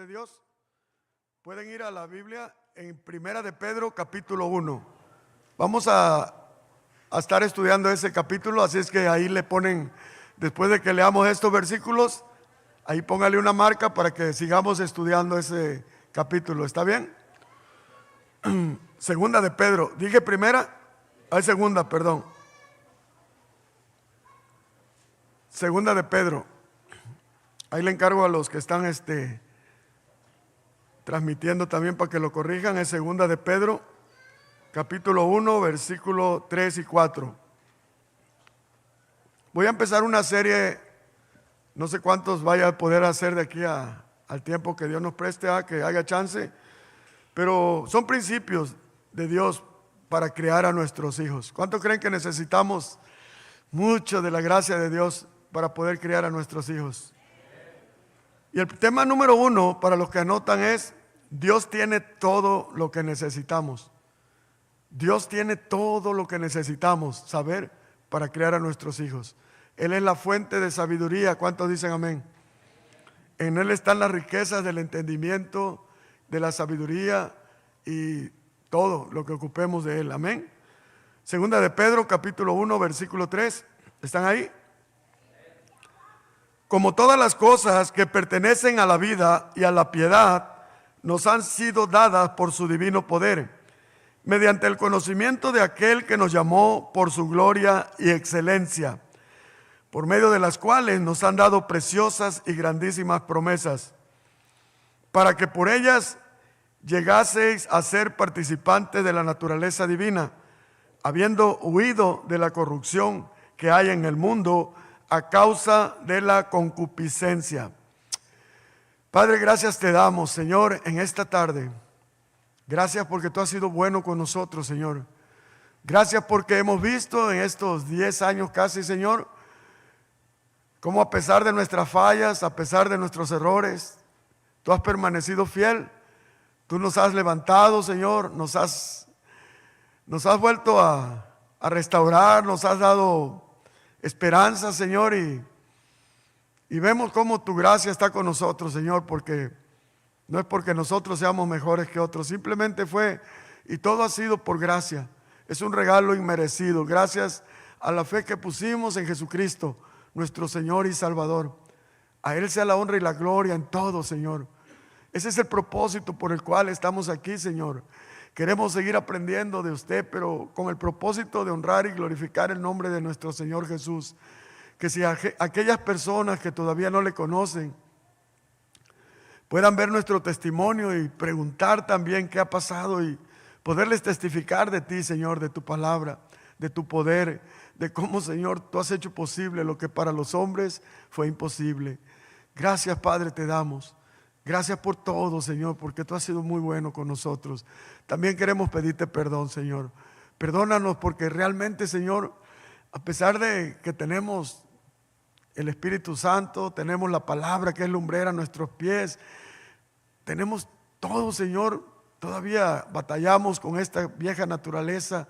de Dios, pueden ir a la Biblia en Primera de Pedro capítulo 1. Vamos a estar estudiando ese capítulo, así es que ahí le ponen, después de que leamos estos versículos, ahí póngale una marca para que sigamos estudiando ese capítulo. ¿Está bien? Segunda de Pedro, dije primera, hay segunda, perdón. Segunda de Pedro. Ahí le encargo a los que están transmitiendo también para que lo corrijan. Es segunda de Pedro, capítulo 1, versículo 3 y 4. Voy a empezar una serie, no sé cuántos vaya a poder hacer de aquí al tiempo que Dios nos preste, que haya chance, pero son principios de Dios para criar a nuestros hijos. ¿Cuántos creen que necesitamos mucho de la gracia de Dios para poder criar a nuestros hijos? Y el tema número 1, para los que anotan, es: Dios tiene todo lo que necesitamos. Dios tiene todo lo que necesitamos saber para criar a nuestros hijos. Él es la fuente de sabiduría. ¿Cuántos dicen amén? En Él están las riquezas del entendimiento, de la sabiduría y todo lo que ocupemos de Él. Amén. Segunda de Pedro, capítulo 1, versículo 3. ¿Están ahí? Como todas las cosas que pertenecen a la vida y a la piedad nos han sido dadas por su divino poder, mediante el conocimiento de aquel que nos llamó por su gloria y excelencia, por medio de las cuales nos han dado preciosas y grandísimas promesas, para que por ellas llegaseis a ser participantes de la naturaleza divina, habiendo huido de la corrupción que hay en el mundo a causa de la concupiscencia. Padre, gracias te damos, Señor, en esta tarde. Gracias porque tú has sido bueno con nosotros, Señor. Gracias porque hemos visto en estos 10 años casi, Señor, cómo a pesar de nuestras fallas, a pesar de nuestros errores, tú has permanecido fiel. Tú nos has levantado, Señor, nos has vuelto a restaurar, nos has dado esperanza, Señor, y vemos cómo tu gracia está con nosotros, Señor, porque no es porque nosotros seamos mejores que otros, simplemente fue, y todo ha sido por gracia. Es un regalo inmerecido, gracias a la fe que pusimos en Jesucristo, nuestro Señor y Salvador. A Él sea la honra y la gloria en todo, Señor. Ese es el propósito por el cual estamos aquí, Señor. Queremos seguir aprendiendo de usted, pero con el propósito de honrar y glorificar el nombre de nuestro Señor Jesús. Que si aquellas personas que todavía no le conocen puedan ver nuestro testimonio y preguntar también qué ha pasado y poderles testificar de ti, Señor, de tu palabra, de tu poder, de cómo, Señor, tú has hecho posible lo que para los hombres fue imposible. Gracias, Padre, te damos. Gracias por todo, Señor, porque tú has sido muy bueno con nosotros. También queremos pedirte perdón, Señor. Perdónanos porque realmente, Señor, a pesar de que tenemos el Espíritu Santo, tenemos la palabra que es lumbrera a nuestros pies, tenemos todo, Señor, todavía batallamos con esta vieja naturaleza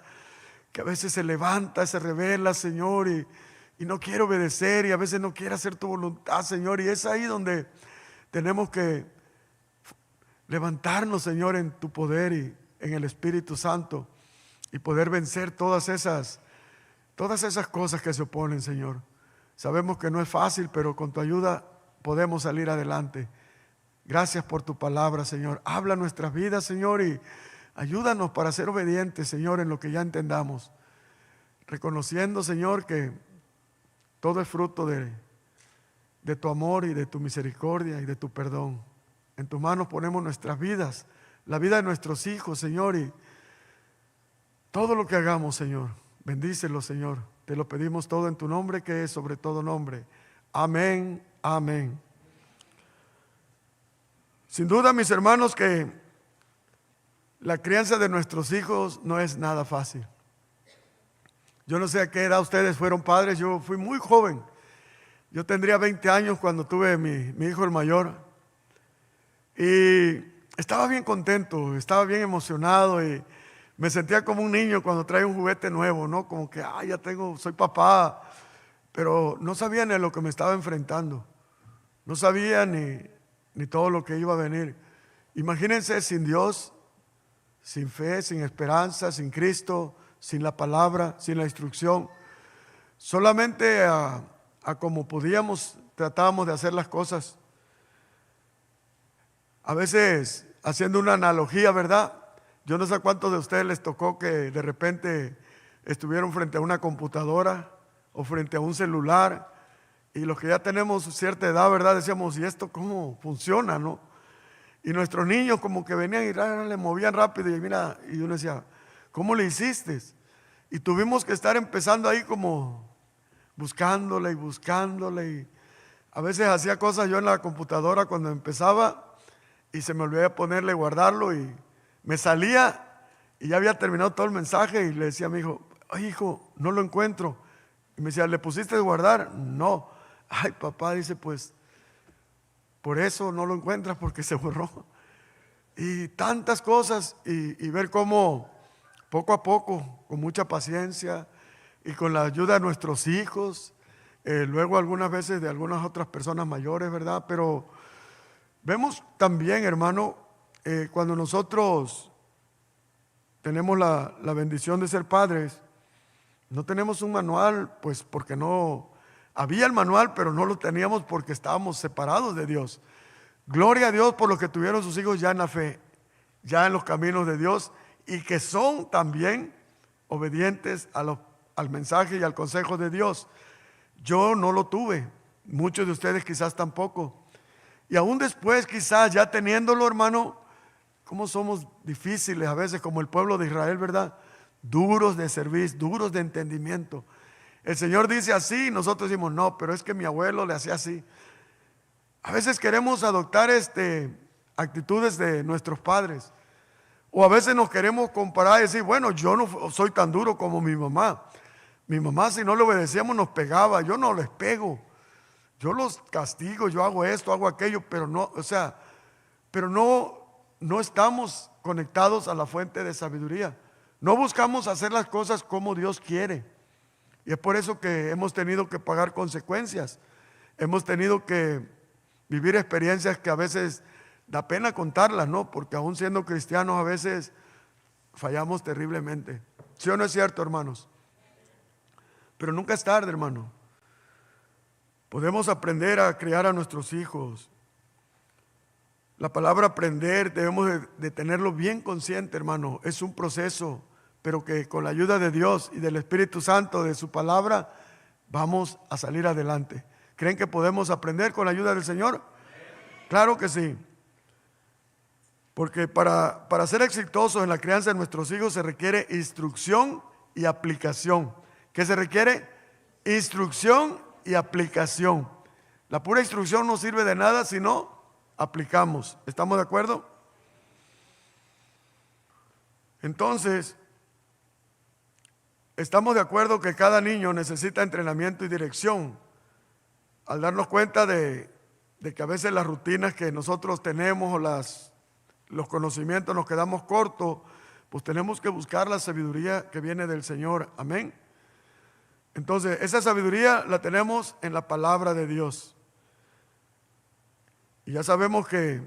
que a veces se levanta, se revela, Señor, y no quiere obedecer, y a veces no quiere hacer tu voluntad, Señor, y es ahí donde tenemos que levantarnos, Señor, en tu poder y en el Espíritu Santo y poder vencer todas esas cosas que se oponen, Señor. Sabemos que no es fácil, pero con tu ayuda podemos salir adelante. Gracias por tu palabra, Señor. Habla nuestras vidas, Señor, y ayúdanos para ser obedientes, Señor, en lo que ya entendamos. Reconociendo, Señor, que todo es fruto de tu amor y de tu misericordia y de tu perdón. En tus manos ponemos nuestras vidas, la vida de nuestros hijos, Señor, y todo lo que hagamos, Señor, bendícelo, Señor. Te lo pedimos todo en tu nombre, que es sobre todo nombre. Amén, amén. Sin duda, mis hermanos, que la crianza de nuestros hijos no es nada fácil. Yo no sé a qué edad ustedes fueron padres, yo fui muy joven. Yo tendría 20 años cuando tuve mi hijo el mayor, y estaba bien contento, estaba bien emocionado y me sentía como un niño cuando trae un juguete nuevo, ¿no? Como que, soy papá, pero no sabía ni a lo que me estaba enfrentando, no sabía ni ni todo lo que iba a venir. Imagínense sin Dios, sin fe, sin esperanza, sin Cristo, sin la palabra, sin la instrucción. Solamente a como podíamos, tratábamos de hacer las cosas. A veces, haciendo una analogía, ¿verdad? Yo no sé a cuántos de ustedes les tocó que de repente estuvieron frente a una computadora o frente a un celular, y los que ya tenemos cierta edad, ¿verdad? Decíamos, ¿y esto cómo funciona, no? Y nuestros niños como que venían y le movían rápido, y mira, y uno decía, ¿cómo le hiciste? Y tuvimos que estar empezando ahí como buscándole y buscándole, y a veces hacía cosas yo en la computadora cuando empezaba y se me olvidaba ponerle guardarlo, y me salía y ya había terminado todo el mensaje, y le decía a mi hijo, ay hijo, no lo encuentro. Y me decía, ¿le pusiste de guardar? No. Ay papá, dice, pues por eso no lo encuentras, porque se borró. Y tantas cosas, y ver cómo poco a poco, con mucha paciencia y con la ayuda de nuestros hijos, luego algunas veces de algunas otras personas mayores, ¿verdad? Pero vemos también, hermano, cuando nosotros tenemos la bendición de ser padres, no tenemos un manual, pues porque no había el manual, pero no lo teníamos porque estábamos separados de Dios. Gloria a Dios por los que tuvieron sus hijos ya en la fe, ya en los caminos de Dios, y que son también obedientes al mensaje y al consejo de Dios. Yo no lo tuve, muchos de ustedes quizás tampoco. Y aún después, quizás ya teniéndolo, hermano, cómo somos difíciles a veces, como el pueblo de Israel, ¿verdad? Duros de servicio, duros de entendimiento. El Señor dice así, y nosotros decimos, no, pero es que mi abuelo le hacía así. A veces queremos adoptar actitudes de nuestros padres. O a veces nos queremos comparar y decir, bueno, yo no soy tan duro como mi mamá. Mi mamá, si no le obedecíamos, nos pegaba. Yo no les pego. Yo los castigo, yo hago esto, hago aquello, pero no, pero no estamos conectados a la fuente de sabiduría. No buscamos hacer las cosas como Dios quiere. Y es por eso que hemos tenido que pagar consecuencias. Hemos tenido que vivir experiencias que a veces da pena contarlas, ¿no? Porque aún siendo cristianos a veces fallamos terriblemente. ¿Sí o no es cierto, hermanos? Pero nunca es tarde, hermano. Podemos aprender a criar a nuestros hijos. La palabra aprender debemos de tenerlo bien consciente, hermano. Es un proceso, pero que con la ayuda de Dios y del Espíritu Santo, de su palabra, vamos a salir adelante. ¿Creen que podemos aprender con la ayuda del Señor? Claro que sí. Porque para ser exitosos en la crianza de nuestros hijos se requiere instrucción y aplicación. ¿Qué se requiere? Instrucción y aplicación. La pura instrucción no sirve de nada si no aplicamos. ¿Estamos de acuerdo? Entonces, estamos de acuerdo que cada niño necesita entrenamiento y dirección. Al darnos cuenta de que a veces las rutinas que nosotros tenemos o los conocimientos nos quedamos cortos, pues tenemos que buscar la sabiduría que viene del Señor. Amén. Entonces, esa sabiduría la tenemos en la palabra de Dios. Y ya sabemos que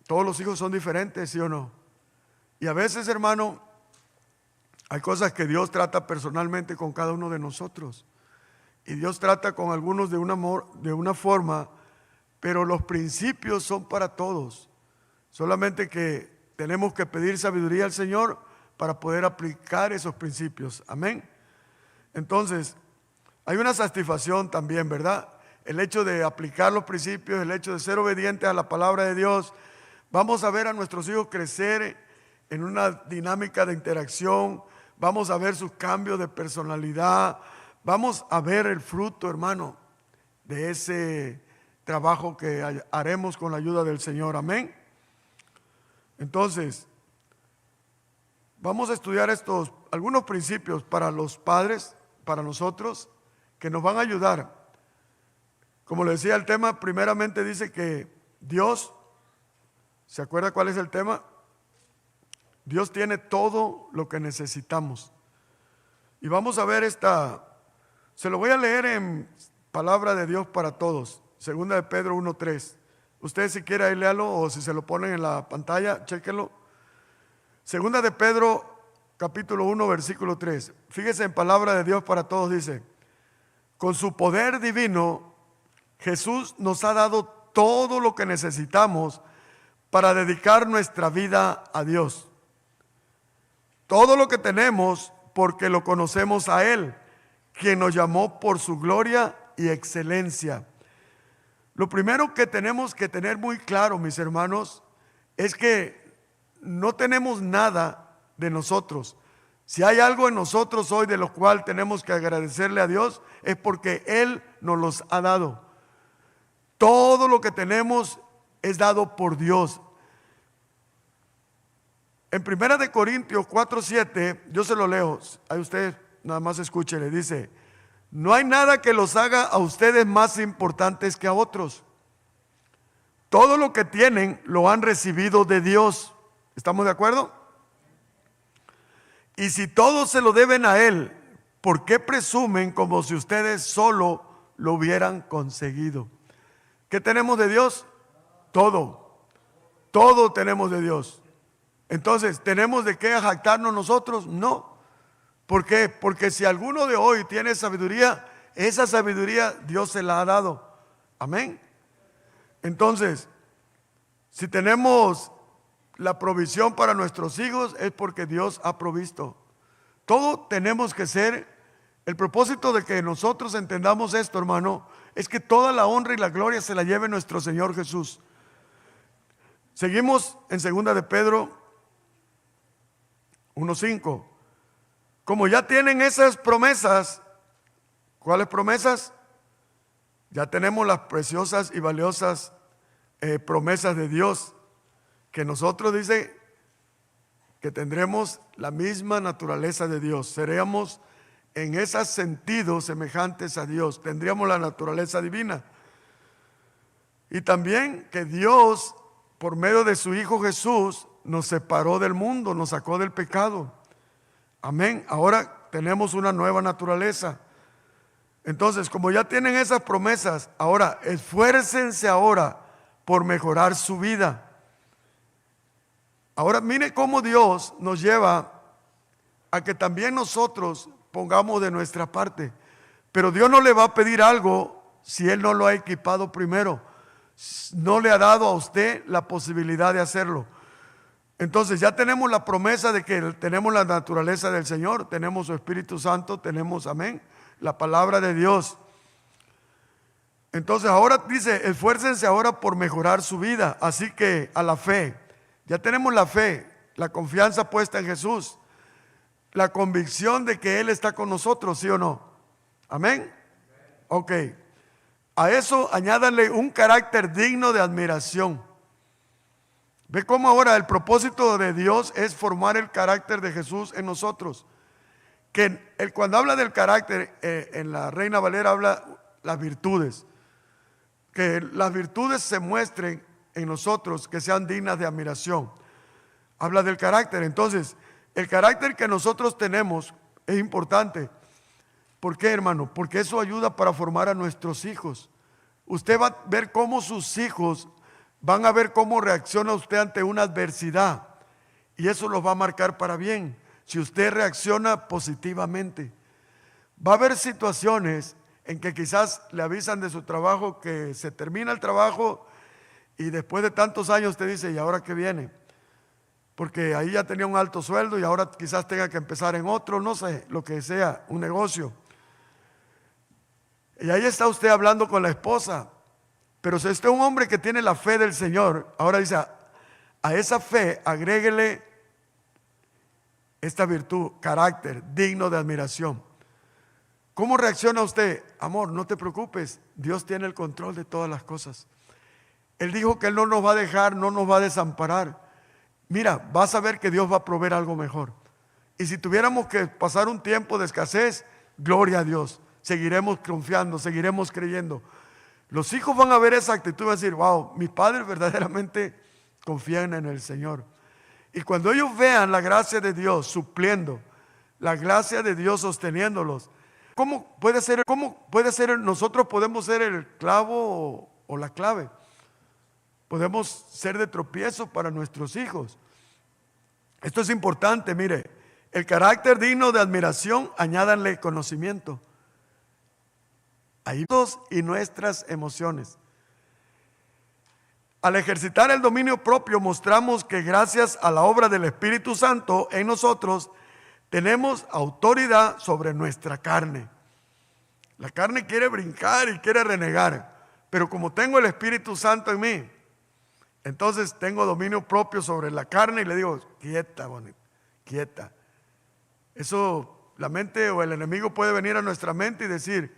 todos los hijos son diferentes, ¿sí o no? Y a veces, hermano, hay cosas que Dios trata personalmente con cada uno de nosotros. Y Dios trata con algunos de una forma, pero los principios son para todos. Solamente que tenemos que pedir sabiduría al Señor para poder aplicar esos principios. Amén. Entonces, hay una satisfacción también, ¿verdad? El hecho de aplicar los principios, el hecho de ser obedientes a la palabra de Dios. Vamos a ver a nuestros hijos crecer en una dinámica de interacción. Vamos a ver sus cambios de personalidad. Vamos a ver el fruto, hermano, de ese trabajo que haremos con la ayuda del Señor. Amén. Entonces, vamos a estudiar algunos principios para los padres, para nosotros, que nos van a ayudar. Como le decía, el tema primeramente dice que Dios, ¿se acuerda cuál es el tema? Dios tiene todo lo que necesitamos. Y vamos a ver se lo voy a leer en palabra de Dios para todos, 2 de Pedro 1:3. Usted si quiere ahí léalo, o si se lo ponen en la pantalla, chéquenlo. Segunda de Pedro, capítulo 1, versículo 3. Fíjese en palabra de Dios para todos, dice: con su poder divino, Jesús nos ha dado todo lo que necesitamos para dedicar nuestra vida a Dios. Todo lo que tenemos porque lo conocemos a Él, quien nos llamó por su gloria y excelencia. Lo primero que tenemos que tener muy claro, mis hermanos, es que no tenemos nada de nosotros. Si hay algo en nosotros hoy de lo cual tenemos que agradecerle a Dios, es porque Él nos los ha dado. Todo lo que tenemos es dado por Dios. En 1 de Corintios 4:7, yo se lo leo, a usted nada más escúchele, dice: no hay nada que los haga a ustedes más importantes que a otros. Todo lo que tienen lo han recibido de Dios. ¿Estamos de acuerdo? Y si todos se lo deben a Él, ¿por qué presumen como si ustedes solo lo hubieran conseguido? ¿Qué tenemos de Dios? Todo. Todo tenemos de Dios. Entonces, ¿tenemos de qué jactarnos nosotros? No. ¿Por qué? Porque si alguno de hoy tiene sabiduría, esa sabiduría Dios se la ha dado. Amén. Entonces, si tenemos la provisión para nuestros hijos, es porque Dios ha provisto. Todo tenemos que ser, el propósito de que nosotros entendamos esto, hermano, es que toda la honra y la gloria se la lleve nuestro Señor Jesús. Seguimos en 2 de Pedro 1:5. Como ya tienen esas promesas, ¿cuáles promesas? Ya tenemos las preciosas y valiosas promesas de Dios, que nosotros dice que tendremos la misma naturaleza de Dios, seremos en ese sentido semejantes a Dios, tendríamos la naturaleza divina. Y también que Dios, por medio de su Hijo Jesús, nos separó del mundo, nos sacó del pecado. Amén. Ahora tenemos una nueva naturaleza. Entonces, como ya tienen esas promesas, ahora esfuércense ahora por mejorar su vida. Ahora mire cómo Dios nos lleva a que también nosotros pongamos de nuestra parte. Pero Dios no le va a pedir algo si Él no lo ha equipado primero. No le ha dado a usted la posibilidad de hacerlo. Entonces ya tenemos la promesa de que tenemos la naturaleza del Señor, tenemos su Espíritu Santo, tenemos, amén, la palabra de Dios. Entonces ahora dice, esfuércense ahora por mejorar su vida, así que a la fe. Ya tenemos la fe, la confianza puesta en Jesús, la convicción de que Él está con nosotros, ¿sí o no? Amén. Ok. A eso añádanle un carácter digno de admiración. Ve cómo ahora el propósito de Dios es formar el carácter de Jesús en nosotros. Que cuando habla del carácter, en la Reina Valera habla las virtudes. Que las virtudes se muestren en nosotros, que sean dignas de admiración. Habla del carácter. Entonces, el carácter que nosotros tenemos es importante. ¿Por qué, hermano? Porque eso ayuda para formar a nuestros hijos. Usted va a ver cómo sus hijos van a ver cómo reacciona usted ante una adversidad. Y eso los va a marcar para bien. Si usted reacciona positivamente. Va a haber situaciones en que quizás le avisan de su trabajo que se termina el trabajo y después de tantos años usted dice, ¿y ahora qué viene? Porque ahí ya tenía un alto sueldo y ahora quizás tenga que empezar en otro, no sé, lo que sea, un negocio. Y ahí está usted hablando con la esposa. Pero si usted es un hombre que tiene la fe del Señor, ahora dice, a esa fe agréguele esta virtud, carácter digno de admiración. ¿Cómo reacciona usted? Amor, no te preocupes, Dios tiene el control de todas las cosas. Él dijo que Él no nos va a dejar, no nos va a desamparar. Mira, vas a ver que Dios va a proveer algo mejor. Y si tuviéramos que pasar un tiempo de escasez, gloria a Dios, seguiremos confiando, seguiremos creyendo. Los hijos van a ver esa actitud y van a decir, wow, mis padres verdaderamente confían en el Señor. Y cuando ellos vean la gracia de Dios supliendo, la gracia de Dios sosteniéndolos, ¿cómo puede ser nosotros podemos ser el clavo o la clave? podemos ser de tropiezo para nuestros hijos. Esto es importante, mire, el carácter digno de admiración, añádanle conocimiento. Ahí y nuestras emociones. Al ejercitar el dominio propio, mostramos que gracias a la obra del Espíritu Santo en nosotros, tenemos autoridad sobre nuestra carne. La carne quiere brincar y quiere renegar, pero como tengo el Espíritu Santo en mí, entonces tengo dominio propio sobre la carne y le digo, quieta, bonita, quieta. Eso, la mente o el enemigo puede venir a nuestra mente y decir,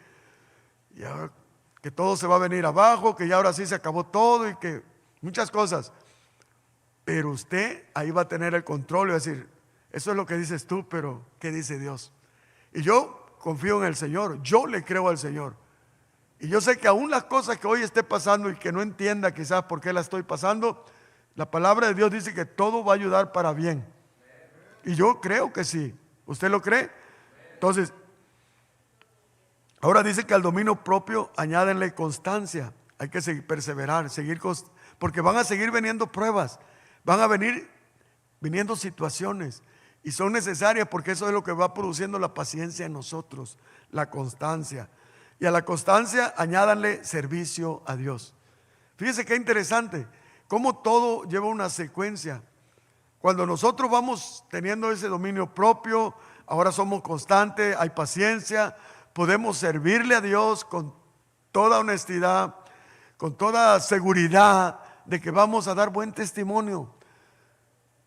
ya que todo se va a venir abajo, que ya ahora sí se acabó todo y que muchas cosas. Pero usted ahí va a tener el control y va a decir, eso es lo que dices tú, pero ¿qué dice Dios? Y yo confío en el Señor, yo le creo al Señor. Y yo sé que aún las cosas que hoy esté pasando y que no entienda quizás por qué la estoy pasando, la palabra de Dios dice que todo va a ayudar para bien. Y yo creo que sí. ¿Usted lo cree? Entonces, ahora dice que al dominio propio añádenle constancia. Hay que perseverar, porque van a seguir viniendo pruebas, van a venir viniendo situaciones y son necesarias porque eso es lo que va produciendo la paciencia en nosotros, la constancia. Y a la constancia añádanle servicio a Dios. Fíjese qué interesante, cómo todo lleva una secuencia. Cuando nosotros vamos teniendo ese dominio propio, ahora somos constantes, hay paciencia, podemos servirle a Dios con toda honestidad, con toda seguridad de que vamos a dar buen testimonio.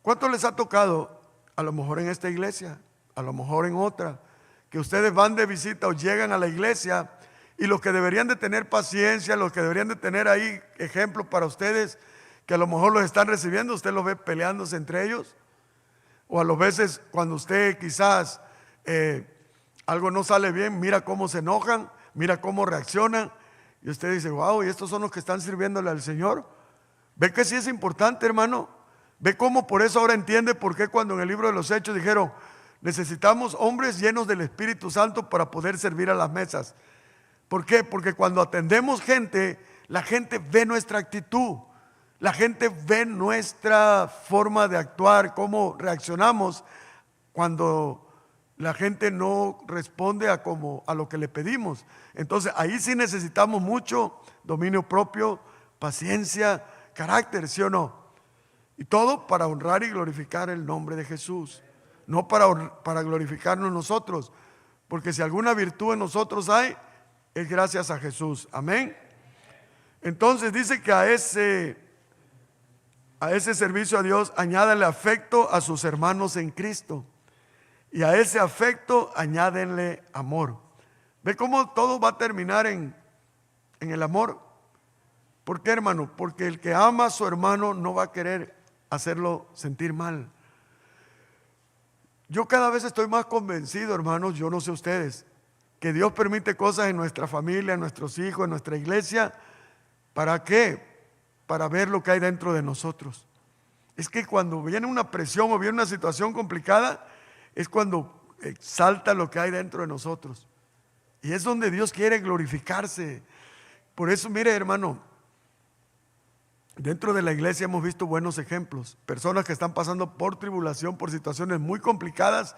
¿Cuánto les ha tocado? A lo mejor en esta iglesia, a lo mejor en otra, que ustedes van de visita o llegan a la iglesia y los que deberían de tener paciencia, los que deberían de tener ahí ejemplos para ustedes, que a lo mejor los están recibiendo, usted los ve peleándose entre ellos, o a las veces cuando usted quizás algo no sale bien, mira cómo se enojan, mira cómo reaccionan, y usted dice, wow, ¿y estos son los que están sirviéndole al Señor? ¿Ve que sí es importante, hermano? ¿Ve cómo por eso ahora entiende por qué cuando en el libro de los Hechos dijeron, necesitamos hombres llenos del Espíritu Santo para poder servir a las mesas? ¿Por qué? Porque cuando atendemos gente, la gente ve nuestra actitud, la gente ve nuestra forma de actuar, cómo reaccionamos cuando la gente no responde a lo que le pedimos. Entonces ahí sí necesitamos mucho dominio propio, paciencia, carácter, ¿sí o no? Y todo para honrar y glorificar el nombre de Jesús, no para glorificarnos nosotros, porque si alguna virtud en nosotros hay, es gracias a Jesús. Amén. Entonces dice que a ese servicio a Dios añádenle afecto a sus hermanos en Cristo, y a ese afecto añádenle amor. ¿Ve cómo todo va a terminar en el amor? ¿Por qué, hermano? Porque el que ama a su hermano no va a querer hacerlo sentir mal. Yo cada vez estoy más convencido, hermanos, yo no sé ustedes, que Dios permite cosas en nuestra familia, en nuestros hijos, en nuestra iglesia. ¿Para qué? Para ver lo que hay dentro de nosotros. Es que cuando viene una presión o viene una situación complicada, es cuando exalta lo que hay dentro de nosotros. Y es donde Dios quiere glorificarse. Por eso, mire, hermano, dentro de la iglesia hemos visto buenos ejemplos. Personas que están pasando por tribulación, por situaciones muy complicadas,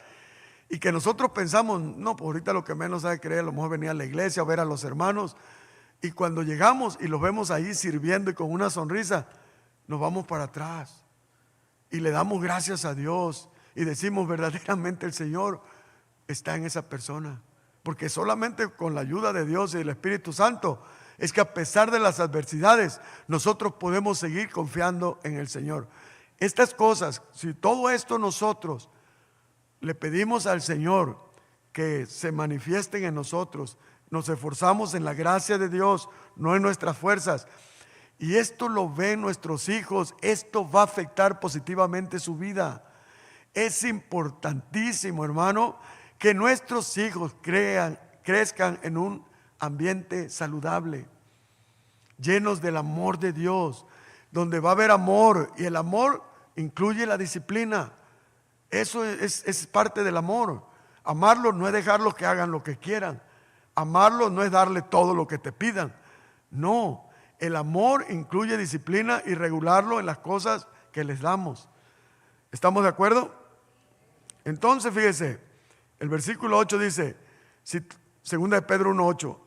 y que nosotros pensamos, no, pues ahorita lo que menos hay que creer, a lo mejor venir a la iglesia a ver a los hermanos, y cuando llegamos y los vemos ahí sirviendo y con una sonrisa, nos vamos para atrás y le damos gracias a Dios y decimos, verdaderamente el Señor está en esa persona, porque solamente con la ayuda de Dios y del Espíritu Santo es que a pesar de las adversidades nosotros podemos seguir confiando en el Señor. Estas cosas, si todo esto nosotros le pedimos al Señor que se manifiesten en nosotros, nos esforzamos en la gracia de Dios, no en nuestras fuerzas, y esto lo ven nuestros hijos, esto va a afectar positivamente su vida. Es importantísimo, hermano, que nuestros hijos crezcan en un ambiente saludable, llenos del amor de Dios, donde va a haber amor, y el amor incluye la disciplina. Eso es parte del amor. Amarlos no es dejarlos que hagan lo que quieran. Amarlos no es darle todo lo que te pidan. No, El amor incluye disciplina y regularlo en las cosas que les damos. ¿Estamos de acuerdo? Entonces, fíjese, el versículo 8 dice, segunda de Pedro 1:8,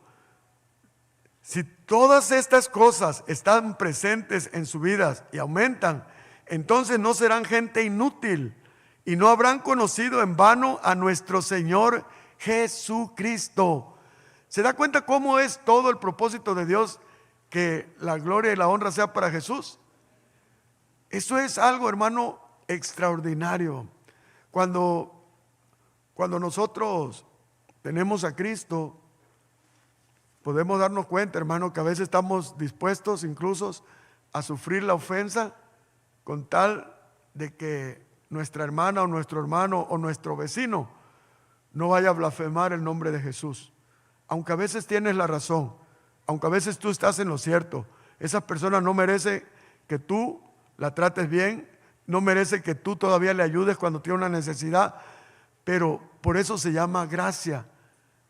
si todas estas cosas están presentes en su vida y aumentan, entonces no serán gente inútil y no habrán conocido en vano a nuestro Señor Jesucristo. ¿Se da cuenta cómo es todo el propósito de Dios, que la gloria y la honra sea para Jesús? Eso es algo, hermano, extraordinario. Cuando nosotros tenemos a Cristo, podemos darnos cuenta, hermano, que a veces estamos dispuestos incluso a sufrir la ofensa con tal de que nuestra hermana o nuestro hermano o nuestro vecino no vaya a blasfemar el nombre de Jesús. Aunque a veces tienes la razón, aunque a veces tú estás en lo cierto, esa persona no merece que tú la trates bien, no merece que tú todavía le ayudes cuando tiene una necesidad, pero por eso se llama gracia,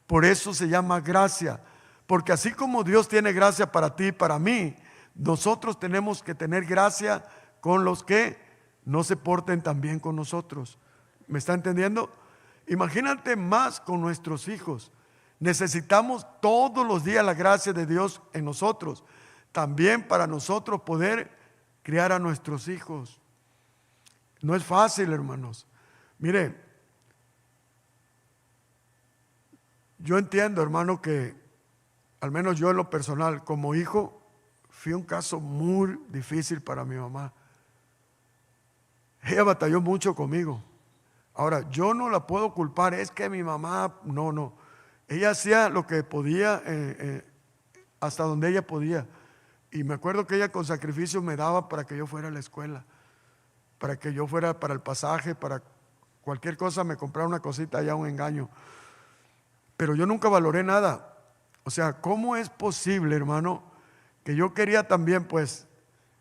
por eso se llama gracia, porque así como Dios tiene gracia para ti y para mí, nosotros tenemos que tener gracia con los que no se porten tan bien con nosotros. ¿Me está entendiendo? Imagínate más con nuestros hijos. Necesitamos todos los días la gracia de Dios en nosotros, también para nosotros poder criar a nuestros hijos. No es fácil, hermanos. Mire, yo entiendo, hermano, que al menos yo en lo personal, como hijo, fui un caso muy difícil para mi mamá. Ella batalló mucho conmigo. Ahora, yo no la puedo culpar, es que mi mamá, no. Ella hacía lo que podía, hasta donde ella podía. Y me acuerdo que ella con sacrificio me daba para que yo fuera a la escuela, para que yo fuera para el pasaje, para cualquier cosa, me compraba una cosita allá, un engaño. Pero yo nunca valoré nada. O sea, ¿cómo es posible, hermano, que yo quería también, pues,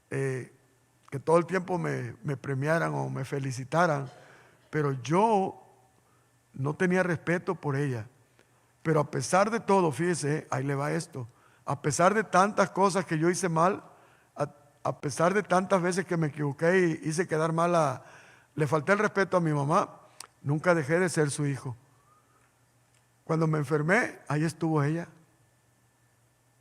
que todo el tiempo me premiaran o me felicitaran, pero yo no tenía respeto por ella? Pero a pesar de todo, fíjese, ahí le va esto, a pesar de tantas cosas que yo hice mal, a pesar de tantas veces que me equivoqué y hice quedar mal, le falté el respeto a mi mamá, nunca dejé de ser su hijo. Cuando me enfermé, ahí estuvo ella.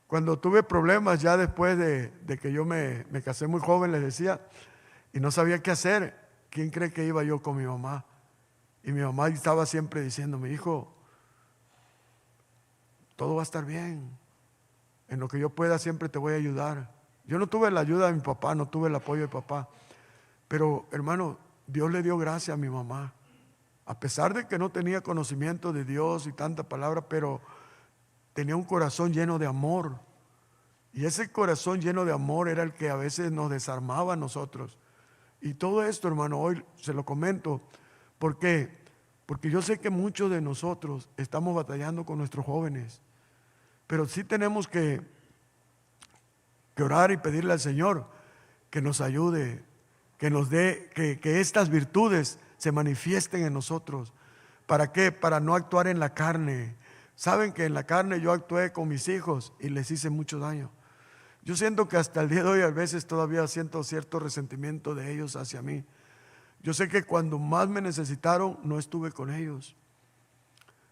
Cuando tuve problemas ya después de que yo me casé muy joven, les decía, y no sabía qué hacer, ¿quién cree que iba yo con mi mamá? Y mi mamá estaba siempre diciéndome, hijo, todo va a estar bien, en lo que yo pueda siempre te voy a ayudar. Yo no tuve la ayuda de mi papá, no tuve el apoyo de papá, pero hermano, Dios le dio gracia a mi mamá, a pesar de que no tenía conocimiento de Dios y tanta palabra, pero tenía un corazón lleno de amor. Y ese corazón lleno de amor era el que a veces nos desarmaba a nosotros. Y todo esto, hermano, hoy se lo comento. ¿Por qué? Porque yo sé que muchos de nosotros estamos batallando con nuestros jóvenes. Pero sí tenemos que orar y pedirle al Señor que nos ayude, que nos dé, que estas virtudes se manifiesten en nosotros. ¿Para qué? Para no actuar en la carne. Saben que en la carne yo actué con mis hijos y les hice mucho daño. Yo siento que hasta el día de hoy a veces todavía siento cierto resentimiento de ellos hacia mí. Yo sé que cuando más me necesitaron no estuve con ellos.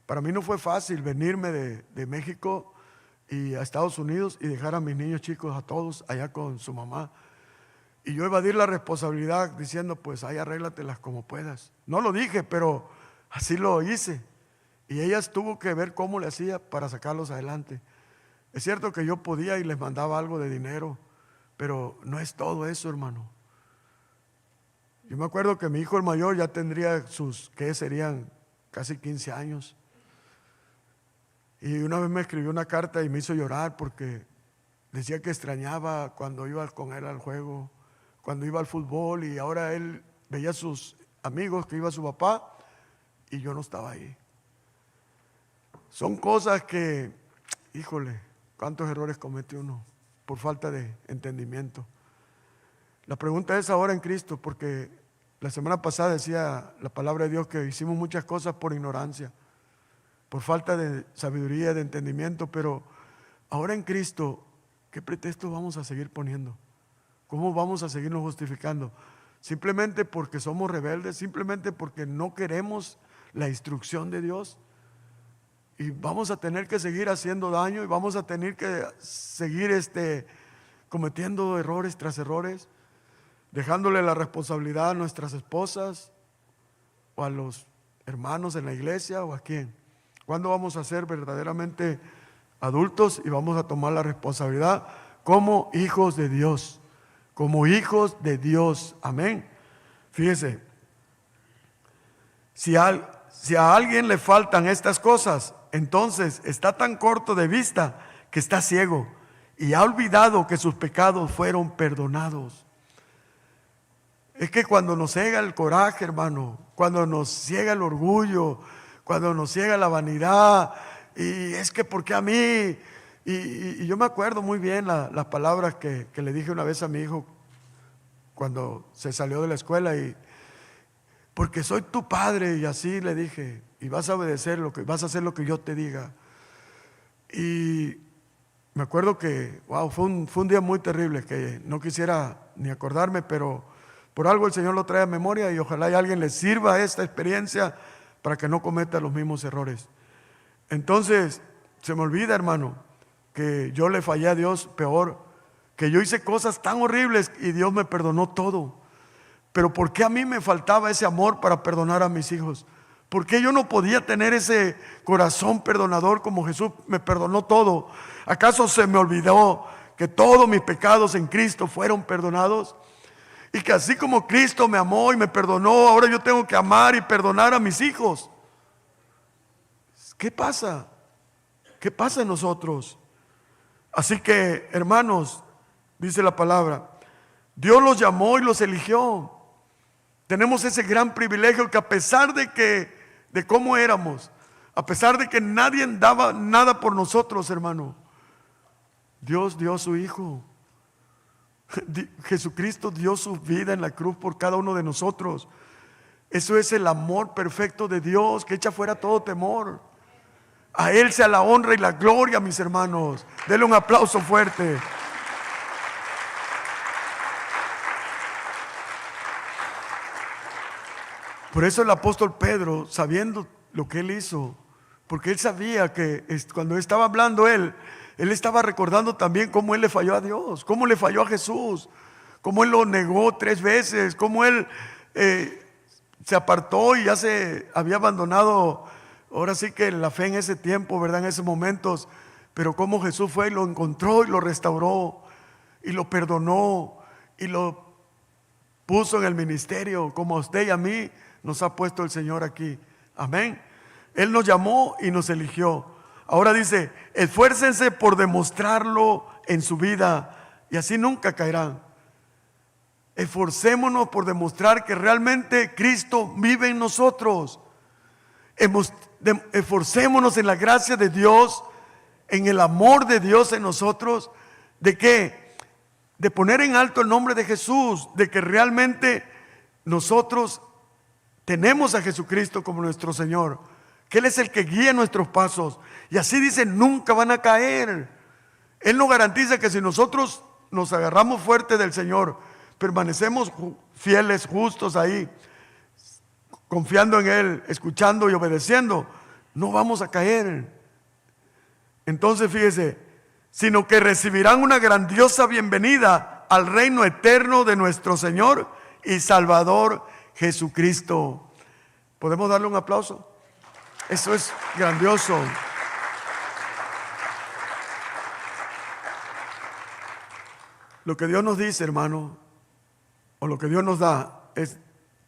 Para mí no fue fácil venirme de México y a Estados Unidos y dejar a mis niños chicos a todos allá con su mamá. Y yo evadir la responsabilidad diciendo, pues ahí arréglatelas como puedas. No lo dije, pero así lo hice. Y ellas tuvo que ver cómo le hacía para sacarlos adelante. Es cierto que yo podía y les mandaba algo de dinero, pero no es todo eso, hermano. Yo me acuerdo que mi hijo el mayor ya tendría ¿qué serían? Casi 15 años. Y una vez me escribió una carta y me hizo llorar porque decía que extrañaba cuando iba con él al juego, cuando iba al fútbol, y ahora él veía a sus amigos que iba su papá y yo no estaba ahí. Son cosas que, híjole, cuántos errores comete uno por falta de entendimiento. La pregunta es ahora en Cristo, porque la semana pasada decía la palabra de Dios que hicimos muchas cosas por ignorancia, por falta de sabiduría, de entendimiento, pero ahora en Cristo, ¿qué pretexto vamos a seguir poniendo? ¿Cómo vamos a seguirnos justificando? Simplemente porque somos rebeldes, simplemente porque no queremos la instrucción de Dios. Y vamos a tener que seguir haciendo daño y vamos a tener que seguir cometiendo errores tras errores, dejándole la responsabilidad a nuestras esposas o a los hermanos en la iglesia o a quién. ¿Cuándo vamos a ser verdaderamente adultos y vamos a tomar la responsabilidad como hijos de Dios? Como hijos de Dios, amén. Fíjese, si a alguien le faltan estas cosas, entonces está tan corto de vista que está ciego y ha olvidado que sus pecados fueron perdonados. Es que cuando nos ciega el coraje, hermano, cuando nos ciega el orgullo, cuando nos ciega la vanidad, y es que ¿por qué a mí? Y yo me acuerdo muy bien las palabras que le dije una vez a mi hijo cuando se salió de la escuela, y porque soy tu padre, y así le dije, y vas a obedecer vas a hacer lo que yo te diga. Y me acuerdo que, wow, fue un día muy terrible que no quisiera ni acordarme, pero por algo el Señor lo trae a memoria y ojalá a alguien le sirva esta experiencia para que no cometa los mismos errores. Entonces, se me olvida, hermano, que yo le fallé a Dios peor, que yo hice cosas tan horribles y Dios me perdonó todo. Pero ¿por qué a mí me faltaba ese amor para perdonar a mis hijos? ¿Por qué yo no podía tener ese corazón perdonador como Jesús me perdonó todo? ¿Acaso se me olvidó que todos mis pecados en Cristo fueron perdonados? Y que así como Cristo me amó y me perdonó, ahora yo tengo que amar y perdonar a mis hijos. ¿Qué pasa? ¿Qué pasa en nosotros? Así que, hermanos, dice la palabra, Dios los llamó y los eligió. Tenemos ese gran privilegio que a pesar de cómo éramos, a pesar de que nadie daba nada por nosotros, hermano, Dios dio a su Hijo. Jesucristo dio su vida en la cruz por cada uno de nosotros. Eso es el amor perfecto de Dios que echa fuera todo temor. A Él sea la honra y la gloria, mis hermanos. Denle un aplauso fuerte. Por eso el apóstol Pedro, sabiendo lo que él hizo, porque él sabía que cuando estaba hablando él estaba recordando también cómo él le falló a Dios, cómo le falló a Jesús, cómo él lo negó 3 veces, cómo él se apartó y ya se había abandonado, ahora sí que la fe en ese tiempo, ¿verdad? En esos momentos, pero cómo Jesús fue y lo encontró y lo restauró y lo perdonó y lo puso en el ministerio, como a usted y a mí nos ha puesto el Señor aquí. Amén. Él nos llamó y nos eligió. Ahora dice, esfuércense por demostrarlo en su vida y así nunca caerán. Esforcémonos por demostrar que realmente Cristo vive en nosotros. Esforcémonos en la gracia de Dios, en el amor de Dios en nosotros. ¿De qué? De poner en alto el nombre de Jesús, de que realmente nosotros tenemos a Jesucristo como nuestro Señor, que Él es el que guía nuestros pasos. Y así dice, nunca van a caer. Él nos garantiza que si nosotros nos agarramos fuerte del Señor, permanecemos fieles, justos ahí, confiando en Él, escuchando y obedeciendo, no vamos a caer. Entonces fíjese, sino que recibirán una grandiosa bienvenida al reino eterno de nuestro Señor y Salvador Jesucristo. ¿Podemos darle un aplauso? Eso es grandioso. Lo que Dios nos dice, hermano, o lo que Dios nos da, es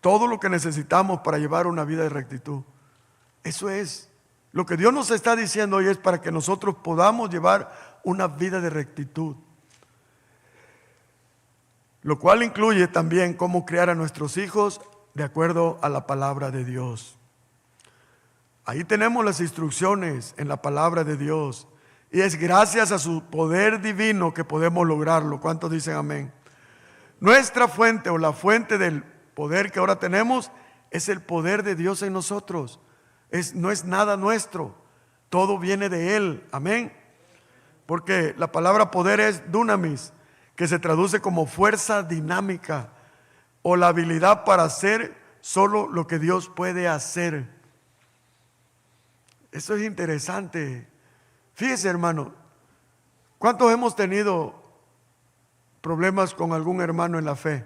todo lo que necesitamos para llevar una vida de rectitud. Eso es. Lo que Dios nos está diciendo hoy es para que nosotros podamos llevar una vida de rectitud. Lo cual incluye también cómo criar a nuestros hijos de acuerdo a la palabra de Dios. Ahí tenemos las instrucciones en la palabra de Dios. Y es gracias a su poder divino que podemos lograrlo. ¿Cuántos dicen amén? Nuestra fuente o la fuente del poder que ahora tenemos es el poder de Dios en nosotros. No es nada nuestro. Todo viene de Él. Amén. porque la palabra poder es dunamis, que se traduce como fuerza dinámica o la habilidad para hacer solo lo que Dios puede hacer. Eso es interesante. Fíjese, hermano, ¿cuántos hemos tenido problemas con algún hermano en la fe?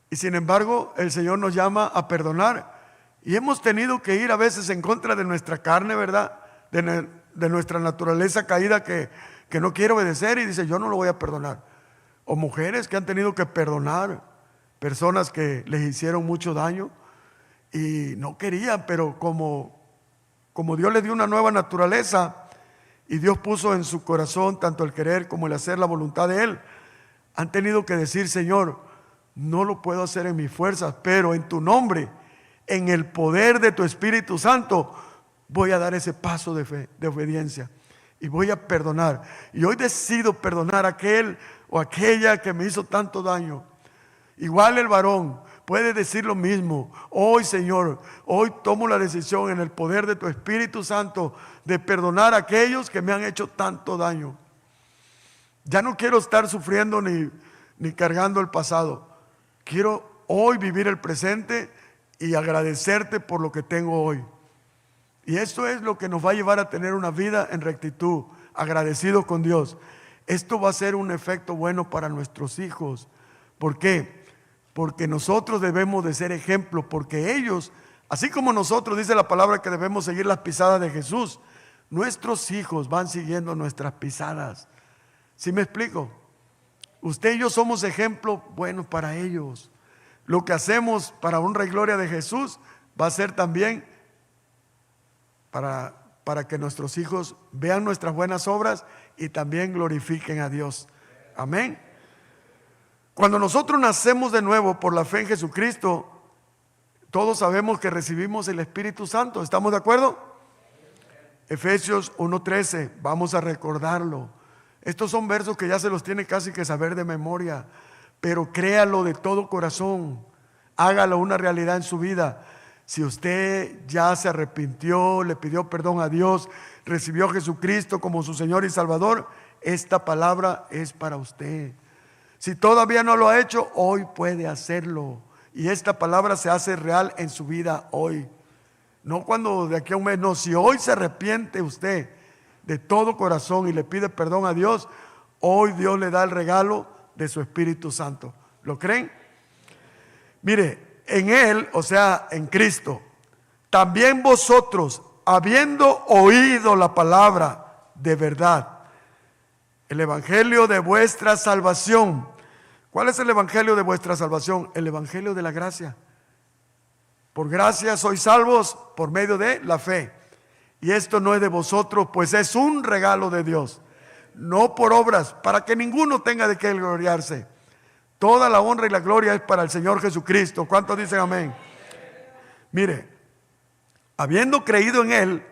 Y sin embargo, el Señor nos llama a perdonar. Y hemos tenido que ir a veces en contra de nuestra carne, ¿verdad? De nuestra naturaleza caída que no quiere obedecer y dice, yo no lo voy a perdonar. O mujeres que han tenido que perdonar personas que les hicieron mucho daño y no querían, pero como Dios les dio una nueva naturaleza y Dios puso en su corazón tanto el querer como el hacer la voluntad de Él, han tenido que decir, Señor, no lo puedo hacer en mis fuerzas, pero en tu nombre, en el poder de tu Espíritu Santo, voy a dar ese paso de fe, de obediencia, y voy a perdonar. Y hoy decido perdonar a aquel o aquella que me hizo tanto daño. Igual el varón puede decir lo mismo. Hoy, Señor, hoy tomo la decisión en el poder de tu Espíritu Santo de perdonar a aquellos que me han hecho tanto daño. Ya no quiero estar sufriendo ni cargando el pasado. Quiero hoy vivir el presente y agradecerte por lo que tengo hoy. Y esto es lo que nos va a llevar a tener una vida en rectitud, agradecido con Dios. Esto va a ser un efecto bueno para nuestros hijos. ¿Por qué? Porque nosotros debemos de ser ejemplo, porque ellos, así como nosotros, dice la palabra que debemos seguir las pisadas de Jesús, nuestros hijos van siguiendo nuestras pisadas. ¿Sí me explico? Usted y yo somos ejemplos buenos para ellos. Lo que hacemos para honra y gloria de Jesús va a ser también para que nuestros hijos vean nuestras buenas obras y también glorifiquen a Dios. Amén. Cuando nosotros nacemos de nuevo por la fe en Jesucristo, todos sabemos que recibimos el Espíritu Santo. ¿Estamos de acuerdo? Efesios 1:13, vamos a recordarlo. Estos son versos que ya se los tiene casi que saber de memoria, pero créalo de todo corazón, hágalo una realidad en su vida. Si usted ya se arrepintió, le pidió perdón a Dios, recibió a Jesucristo como su Señor y Salvador, esta palabra es para usted. Si todavía no lo ha hecho, hoy puede hacerlo. Y esta palabra se hace real en su vida hoy. No cuando de aquí a un mes, no. Si hoy se arrepiente usted de todo corazón y le pide perdón a Dios, hoy Dios le da el regalo de su Espíritu Santo. ¿Lo creen? Mire, en Él, o sea, en Cristo, también vosotros, habiendo oído la palabra de verdad, el evangelio de vuestra salvación. ¿Cuál es el evangelio de vuestra salvación? El evangelio de la gracia. Por gracia sois salvos por medio de la fe. Y esto no es de vosotros, pues es un regalo de Dios, no por obras, para que ninguno tenga de qué gloriarse. Toda la honra y la gloria es para el Señor Jesucristo. ¿Cuántos dicen amén? Mire, habiendo creído en Él,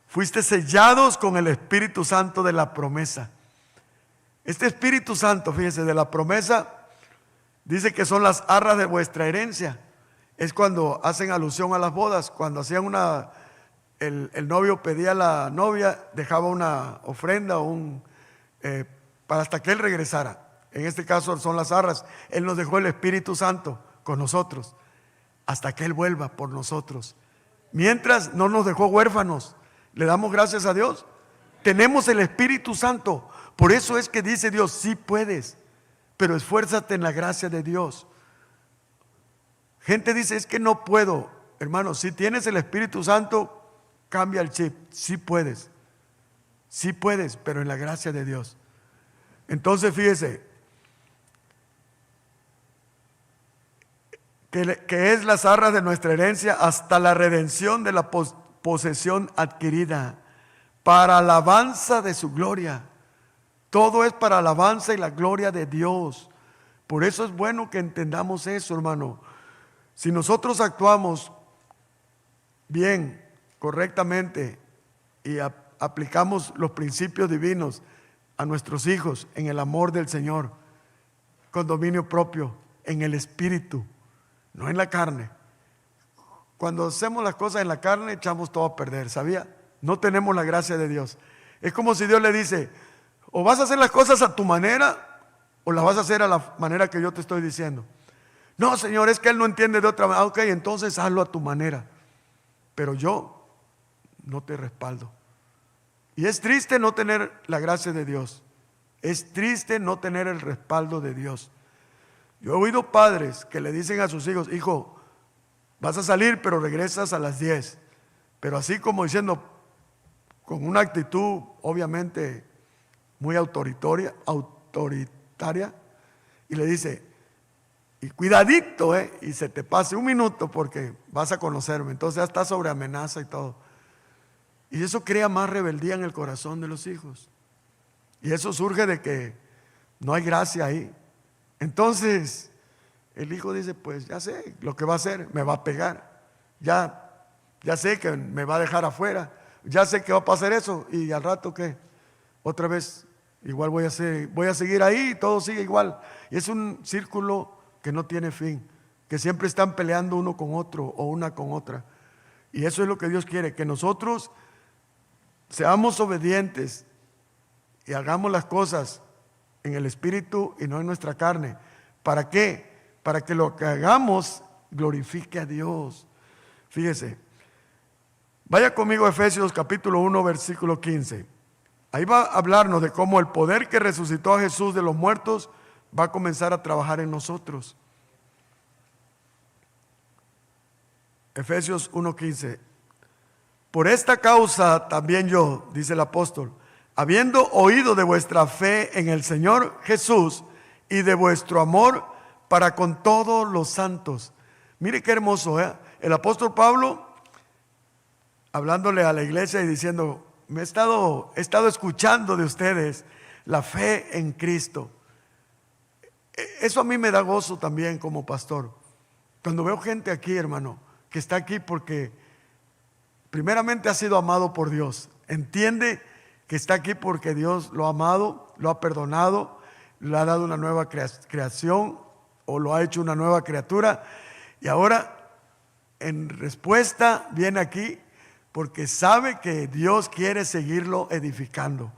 fuiste sellados con el Espíritu Santo de la promesa. Este Espíritu Santo, fíjese, de la promesa, dice que son las arras de vuestra herencia. Es cuando hacen alusión a las bodas, cuando hacían el novio pedía a la novia, dejaba una ofrenda para hasta que él regresara. En este caso son las arras. Él nos dejó el Espíritu Santo con nosotros hasta que Él vuelva por nosotros. Mientras no nos dejó huérfanos. Le damos gracias a Dios. Tenemos el Espíritu Santo. Por eso es que dice Dios, sí puedes, pero esfuérzate en la gracia de Dios. Gente dice, es que no puedo. Hermano, si tienes el Espíritu Santo, cambia el chip. Sí puedes, pero en la gracia de Dios. Entonces fíjese, que es las arras de nuestra herencia hasta la redención de la posesión adquirida, para alabanza de su gloria. Todo es para alabanza y la gloria de Dios. Por eso es bueno que entendamos eso, hermano. Si nosotros actuamos bien, correctamente, y aplicamos los principios divinos a nuestros hijos en el amor del Señor, con dominio propio, en el Espíritu, no en la carne. Cuando hacemos las cosas en la carne, echamos todo a perder, ¿sabía? No tenemos la gracia de Dios. Es como si Dios le dice, O vas a hacer las cosas a tu manera o las vas a hacer a la manera que yo te estoy diciendo. No, Señor, es que él no entiende de otra manera. Ok, entonces hazlo a tu manera. Pero yo no te respaldo. Y es triste no tener la gracia de Dios. Es triste no tener el respaldo de Dios. Yo he oído padres que le dicen a sus hijos: hijo, vas a salir pero regresas a las 10. Pero así como diciendo, con una actitud obviamente muy autoritaria, y le dice: y cuidadito, y se te pase un minuto porque vas a conocerme. Entonces ya está sobre amenaza y todo. Y eso crea más rebeldía en el corazón de los hijos. Y eso surge de que no hay gracia ahí. Entonces el hijo dice: pues ya sé lo que va a hacer, me va a pegar. Ya sé que me va a dejar afuera. Ya sé que va a pasar eso. Y al rato, ¿qué? Otra vez igual voy a seguir ahí y todo sigue igual. Y es un círculo que no tiene fin, que siempre están peleando uno con otro o una con otra. Y eso es lo que Dios quiere, que nosotros seamos obedientes y hagamos las cosas en el Espíritu y no en nuestra carne. ¿Para qué? Para que lo que hagamos glorifique a Dios. Fíjese, vaya conmigo a Efesios capítulo 1 versículo 15. Ahí va a hablarnos de cómo el poder que resucitó a Jesús de los muertos va a comenzar a trabajar en nosotros. Efesios 1:15. Por esta causa también yo, dice el apóstol, habiendo oído de vuestra fe en el Señor Jesús y de vuestro amor para con todos los santos. Mire qué hermoso, el apóstol Pablo hablándole a la iglesia y diciendo: he estado escuchando de ustedes la fe en Cristo. Eso a mí me da gozo también como pastor. Cuando veo gente aquí, hermano, que está aquí porque primeramente ha sido amado por Dios. Entiende que está aquí porque Dios lo ha amado, lo ha perdonado, le ha dado una nueva creación o lo ha hecho una nueva criatura. Y ahora, en respuesta, viene aquí porque sabe que Dios quiere seguirlo edificando.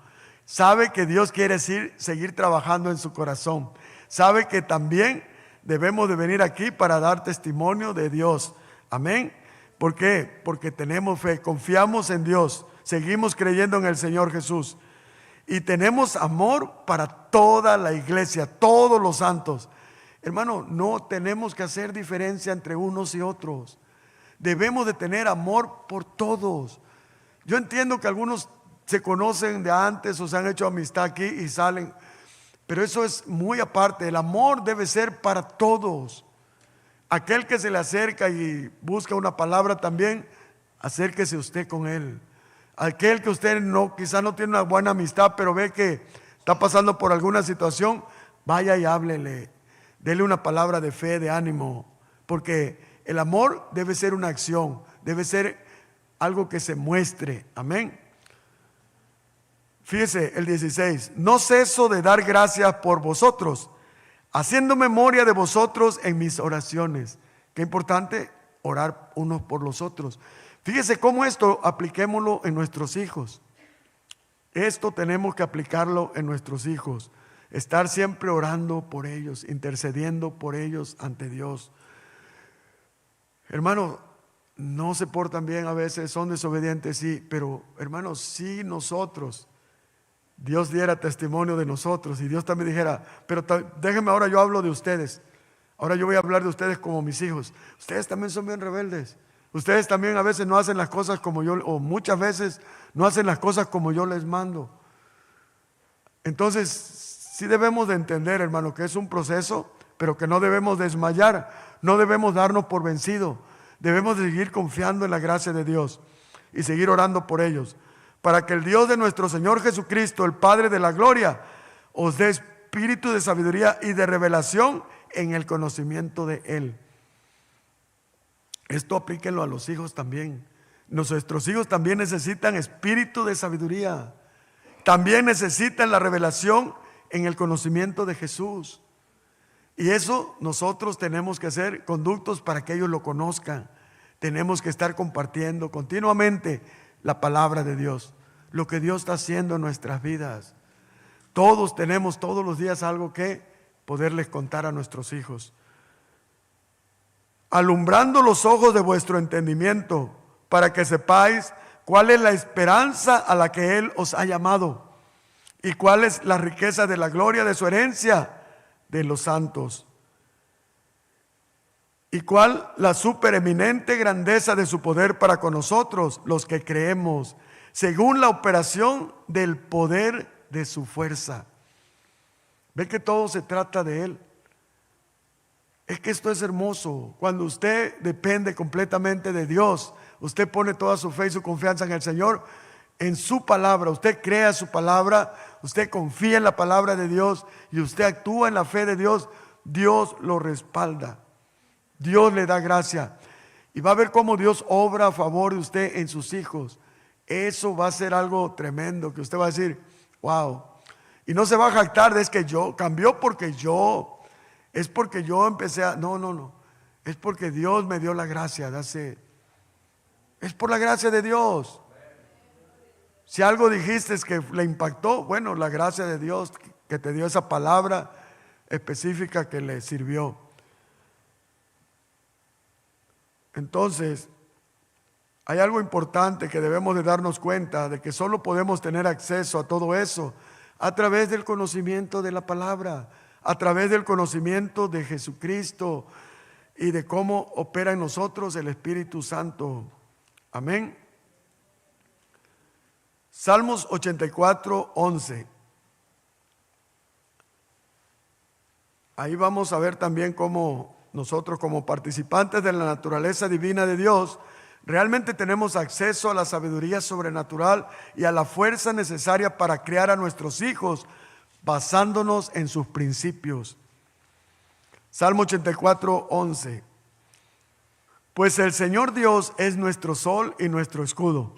Sabe que Dios quiere seguir trabajando en su corazón. Sabe que también debemos de venir aquí para dar testimonio de Dios. Amén. ¿Por qué? Porque tenemos fe, confiamos en Dios, seguimos creyendo en el Señor Jesús. Y tenemos amor para toda la iglesia, todos los santos. Hermano, no tenemos que hacer diferencia entre unos y otros. Debemos de tener amor por todos. Yo entiendo que algunos se conocen de antes o se han hecho amistad aquí y salen, pero eso es muy aparte. El amor debe ser para todos. Aquel que se le acerca y busca una palabra también, acérquese usted con él. Aquel que usted quizá no tiene una buena amistad, pero ve que está pasando por alguna situación, vaya y háblele. Dele una palabra de fe, de ánimo, porque el amor debe ser una acción, debe ser algo que se muestre. Amén. Fíjese el 16. No ceso de dar gracias por vosotros, haciendo memoria de vosotros en mis oraciones. Qué importante orar unos por los otros. Fíjese cómo esto apliquémoslo en nuestros hijos. Esto tenemos que aplicarlo en nuestros hijos. Estar siempre orando por ellos, intercediendo por ellos ante Dios. Hermanos, no se portan bien a veces, son desobedientes, sí, pero hermanos, si nosotros, Dios diera testimonio de nosotros y Dios también dijera: pero déjenme ahora, yo hablo de ustedes. Ahora yo voy a hablar de ustedes como mis hijos. Ustedes también son bien rebeldes. Ustedes también a veces no hacen las cosas como yo, o muchas veces no hacen las cosas como yo les mando. Entonces, sí debemos de entender, hermano, que es un proceso, pero que no debemos desmayar, no debemos darnos por vencido. Debemos de seguir confiando en la gracia de Dios y seguir orando por ellos, para que el Dios de nuestro Señor Jesucristo, el Padre de la gloria, os dé espíritu de sabiduría y de revelación en el conocimiento de Él. Esto aplíquenlo a los hijos también. Nuestros hijos también necesitan espíritu de sabiduría. También necesitan la revelación en el conocimiento de Jesús. Y eso nosotros tenemos que hacer conductos para que ellos lo conozcan. Tenemos que estar compartiendo continuamente la palabra de Dios, lo que Dios está haciendo en nuestras vidas. Todos tenemos todos los días algo que poderles contar a nuestros hijos. Alumbrando los ojos de vuestro entendimiento, para que sepáis cuál es la esperanza a la que Él os ha llamado, y cuál es la riqueza de la gloria de su herencia de los santos, y cuál la supereminente grandeza de su poder para con nosotros, los que creemos, según la operación del poder de su fuerza. Ve que todo se trata de Él. Es que esto es hermoso. Cuando usted depende completamente de Dios, usted pone toda su fe y su confianza en el Señor, en su palabra, usted crea su palabra, usted confía en la palabra de Dios y usted actúa en la fe de Dios, Dios lo respalda, Dios le da gracia y va a ver cómo Dios obra a favor de usted en sus hijos. Eso va a ser algo tremendo, que usted va a decir, wow, y no se va a jactar de es que yo cambió porque yo, es porque yo empecé a, no, es porque Dios me dio la gracia, es por la gracia de Dios. Si algo dijiste es que le impactó, bueno, la gracia de Dios que te dio esa palabra específica que le sirvió. Entonces, hay algo importante que debemos de darnos cuenta, de que solo podemos tener acceso a todo eso a través del conocimiento de la palabra, a través del conocimiento de Jesucristo y de cómo opera en nosotros el Espíritu Santo. Amén. Salmos 84, 11. Ahí vamos a ver también cómo nosotros, como participantes de la naturaleza divina de Dios, realmente tenemos acceso a la sabiduría sobrenatural y a la fuerza necesaria para criar a nuestros hijos basándonos en sus principios. Salmo 84, 11. Pues el Señor Dios es nuestro sol y nuestro escudo.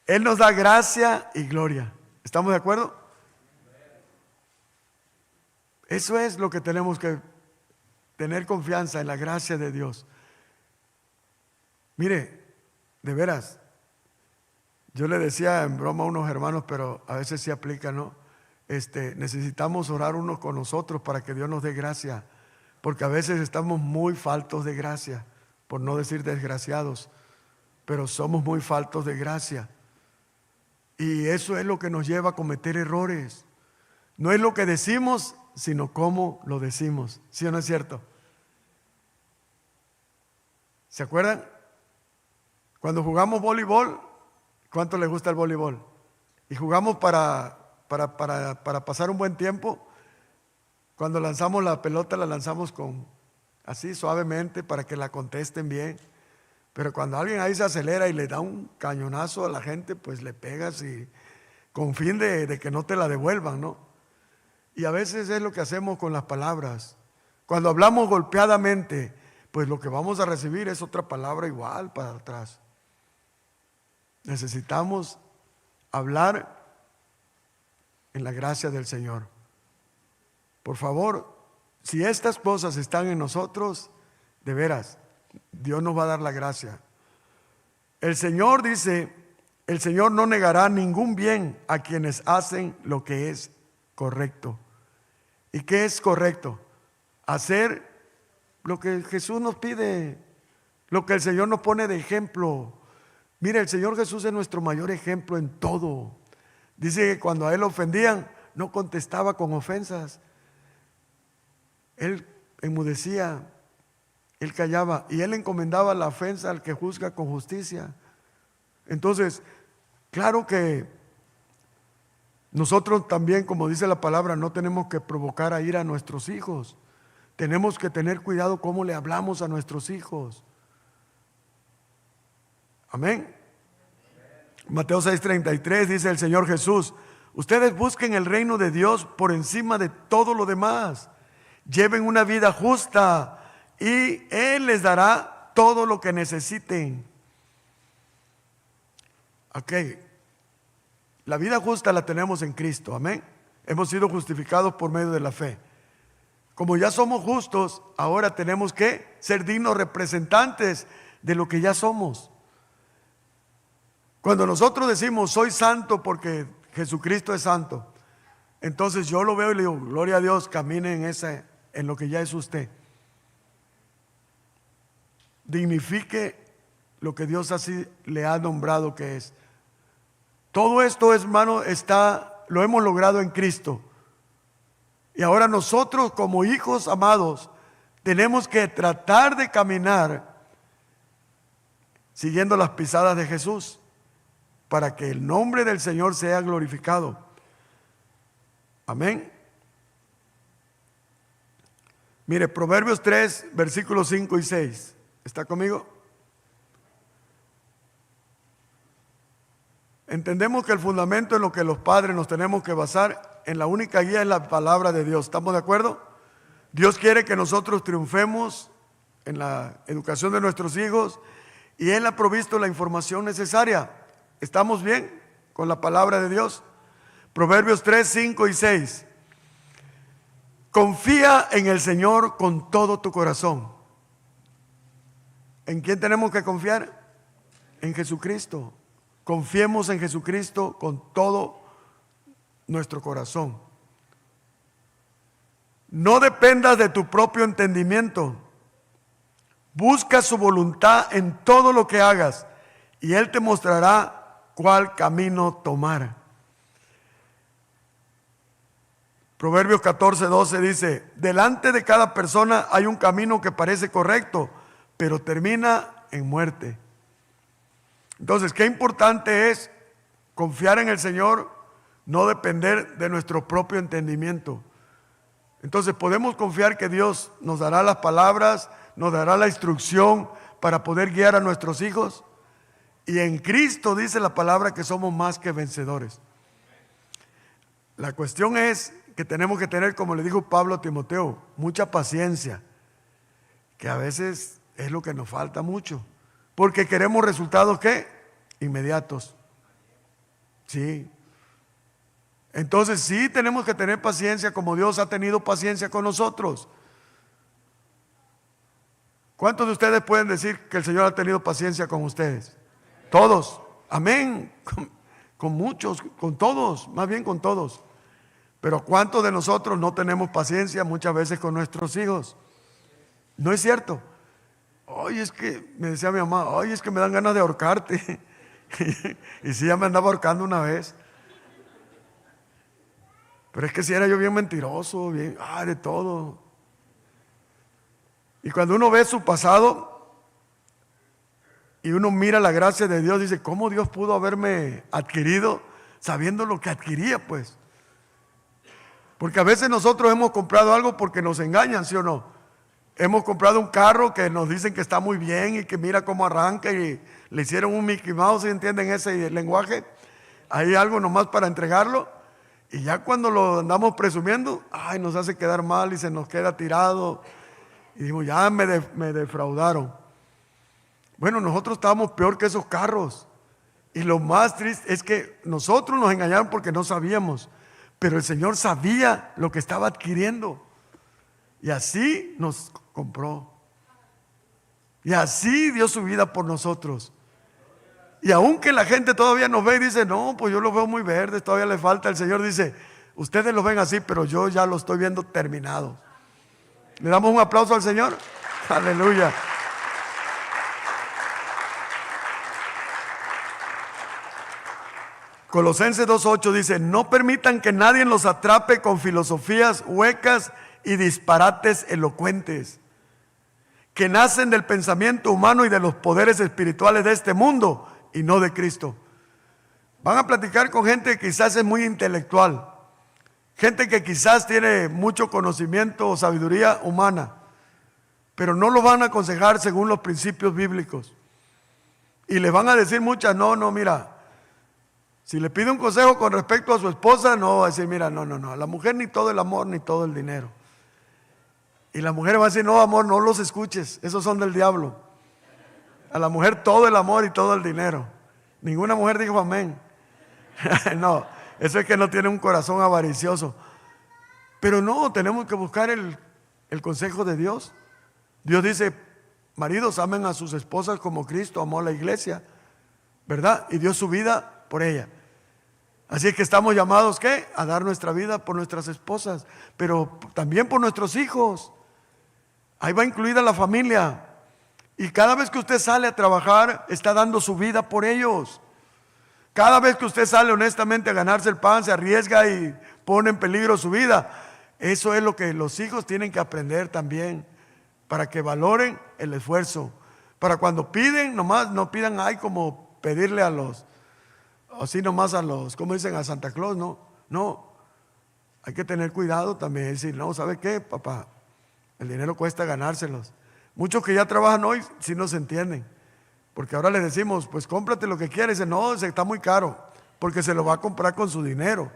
Él nos da gracia y gloria. ¿Estamos de acuerdo? Eso es lo que tenemos que tener confianza en la gracia de Dios. Mire, de veras, yo le decía en broma a unos hermanos, pero a veces sí aplica, ¿no? Necesitamos orar unos con nosotros para que Dios nos dé gracia, porque a veces estamos muy faltos de gracia, por no decir desgraciados, pero somos muy faltos de gracia. Y eso es lo que nos lleva a cometer errores. No es lo que decimos, sino cómo lo decimos. ¿Sí o no es cierto? ¿Se acuerdan? Cuando jugamos voleibol, ¿cuánto les gusta el voleibol? Y jugamos para pasar un buen tiempo. Cuando lanzamos la pelota, la lanzamos así suavemente para que la contesten bien. Pero cuando alguien ahí se acelera y le da un cañonazo a la gente, pues le pegas y con fin de que no te la devuelvan, ¿no? Y a veces es lo que hacemos con las palabras. Cuando hablamos golpeadamente, pues lo que vamos a recibir es otra palabra igual para atrás. Necesitamos hablar en la gracia del Señor. Por favor, si estas cosas están en nosotros, de veras, Dios nos va a dar la gracia. El Señor dice, el Señor no negará ningún bien a quienes hacen lo que es correcto. ¿Y qué es correcto? Hacer lo que Jesús nos pide, lo que el Señor nos pone de ejemplo. Mire, el Señor Jesús es nuestro mayor ejemplo en todo. Dice que cuando a Él ofendían, no contestaba con ofensas. Él enmudecía, Él callaba y Él encomendaba la ofensa al que juzga con justicia. Entonces, claro que nosotros también, como dice la palabra, no tenemos que provocar a ira a nuestros hijos. Tenemos que tener cuidado cómo le hablamos a nuestros hijos. Amén. Mateo 6:33 dice el Señor Jesús: ustedes busquen el reino de Dios por encima de todo lo demás. Lleven una vida justa y Él les dará todo lo que necesiten. Ok, la vida justa la tenemos en Cristo, amén. Hemos sido justificados por medio de la fe. Como ya somos justos, ahora tenemos que ser dignos representantes de lo que ya somos. Cuando nosotros decimos soy santo porque Jesucristo es santo, Entonces yo lo veo y le digo, gloria a Dios, camine en lo que ya es usted. Dignifique lo que Dios así le ha nombrado que es. Todo esto, hermano, lo hemos logrado en Cristo. Y ahora nosotros como hijos amados tenemos que tratar de caminar siguiendo las pisadas de Jesús para que el nombre del Señor sea glorificado. Amén. Mire, Proverbios 3, versículos 5 y 6. ¿Está conmigo? Entendemos que el fundamento en lo que los padres nos tenemos que basar en la única guía es la palabra de Dios. ¿Estamos de acuerdo? Dios quiere que nosotros triunfemos en la educación de nuestros hijos y Él ha provisto la información necesaria. ¿Estamos bien con la palabra de Dios? Proverbios 3, 5 y 6. Confía en el Señor con todo tu corazón. ¿En quién tenemos que confiar? En Jesucristo. Confiemos en Jesucristo con todo nuestro corazón. No dependas de tu propio entendimiento. Busca su voluntad en todo lo que hagas y Él te mostrará cuál camino tomar. Proverbios 14, 12 dice, delante de cada persona hay un camino que parece correcto, pero termina en muerte. Entonces, qué importante es confiar en el Señor, no depender de nuestro propio entendimiento. Entonces, podemos confiar que Dios nos dará las palabras, nos dará la instrucción para poder guiar a nuestros hijos. Y en Cristo dice la palabra que somos más que vencedores. La cuestión es que tenemos que tener, como le dijo Pablo a Timoteo, mucha paciencia, que a veces es lo que nos falta mucho, porque queremos resultados ¿qué? Inmediatos. Sí. Entonces sí tenemos que tener paciencia como Dios ha tenido paciencia con nosotros. ¿Cuántos de ustedes pueden decir que el Señor ha tenido paciencia con ustedes? Todos. Amén. Con muchos, con todos, más bien con todos. Pero ¿cuántos de nosotros no tenemos paciencia muchas veces con nuestros hijos? ¿No es cierto? Ay, es que, me decía mi mamá, ay, es que me dan ganas de ahorcarte. Y sí, ya me andaba ahorcando una vez. Pero es que si era yo bien mentiroso, bien, de todo. Y cuando uno ve su pasado y uno mira la gracia de Dios, dice, ¿cómo Dios pudo haberme adquirido sabiendo lo que adquiría, pues? Porque a veces nosotros hemos comprado algo porque nos engañan, ¿sí o no? Hemos comprado un carro que nos dicen que está muy bien y que mira cómo arranca y le hicieron un Mickey Mouse, ¿sí entienden ese lenguaje? Hay algo nomás para entregarlo y ya cuando lo andamos presumiendo, nos hace quedar mal y se nos queda tirado y digo, ya me defraudaron. Bueno, nosotros estábamos peor que esos carros y lo más triste es que nosotros nos engañaron porque no sabíamos. Pero el Señor sabía lo que estaba adquiriendo. Y así nos compró. Y así dio su vida por nosotros. Y aunque la gente todavía nos ve y dice, no, pues yo los veo muy verdes, todavía le falta. El Señor dice, ustedes lo ven así, pero yo ya lo estoy viendo terminado. ¿Le damos un aplauso al Señor? Aleluya. Colosenses 2:8 dice, no permitan que nadie los atrape con filosofías huecas y disparates elocuentes, que nacen del pensamiento humano y de los poderes espirituales de este mundo y no de Cristo. Van a platicar con gente que quizás es muy intelectual, gente que quizás tiene mucho conocimiento o sabiduría humana, pero no lo van a aconsejar según los principios bíblicos. Y le van a decir muchas, no, mira, si le pide un consejo con respecto a su esposa, no va a decir, mira, no, a la mujer ni todo el amor ni todo el dinero. Y la mujer va a decir, no, amor, no los escuches, esos son del diablo. A la mujer todo el amor y todo el dinero. Ninguna mujer dijo amén. No, eso es que no tiene un corazón avaricioso. Pero no, tenemos que buscar el consejo de Dios. Dios dice, maridos, amen a sus esposas como Cristo amó a la iglesia, ¿verdad? Y dio su vida por ella. Así es que estamos llamados, ¿qué? A dar nuestra vida por nuestras esposas, pero también por nuestros hijos. Ahí va incluida la familia. Y cada vez que usted sale a trabajar, está dando su vida por ellos. Cada vez que usted sale honestamente a ganarse el pan, se arriesga y pone en peligro su vida. Eso es lo que los hijos tienen que aprender también, para que valoren el esfuerzo. Para cuando piden, nomás no pidan ay como pedirle a los, así nomás a los, como dicen, a Santa Claus, no. Hay que tener cuidado también, decir, no, ¿sabe qué, papá? El dinero cuesta ganárselos. Muchos que ya trabajan hoy sí no se entienden, porque ahora les decimos, pues cómprate lo que quieras. Dicen, no, está muy caro, porque se lo va a comprar con su dinero.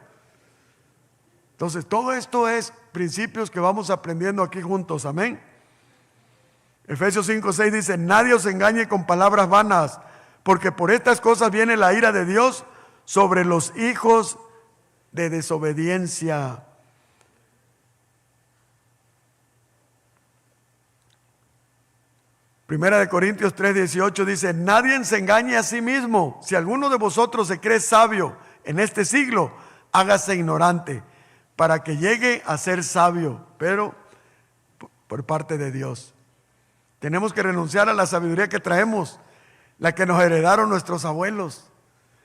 Entonces, todo esto es principios que vamos aprendiendo aquí juntos, amén. Efesios 5:6 dice, nadie os engañe con palabras vanas, porque por estas cosas viene la ira de Dios sobre los hijos de desobediencia. Primera de Corintios 3:18 dice, nadie se engañe a sí mismo. Si alguno de vosotros se cree sabio en este siglo, hágase ignorante, para que llegue a ser sabio, pero por parte de Dios. Tenemos que renunciar a la sabiduría que traemos, la que nos heredaron nuestros abuelos,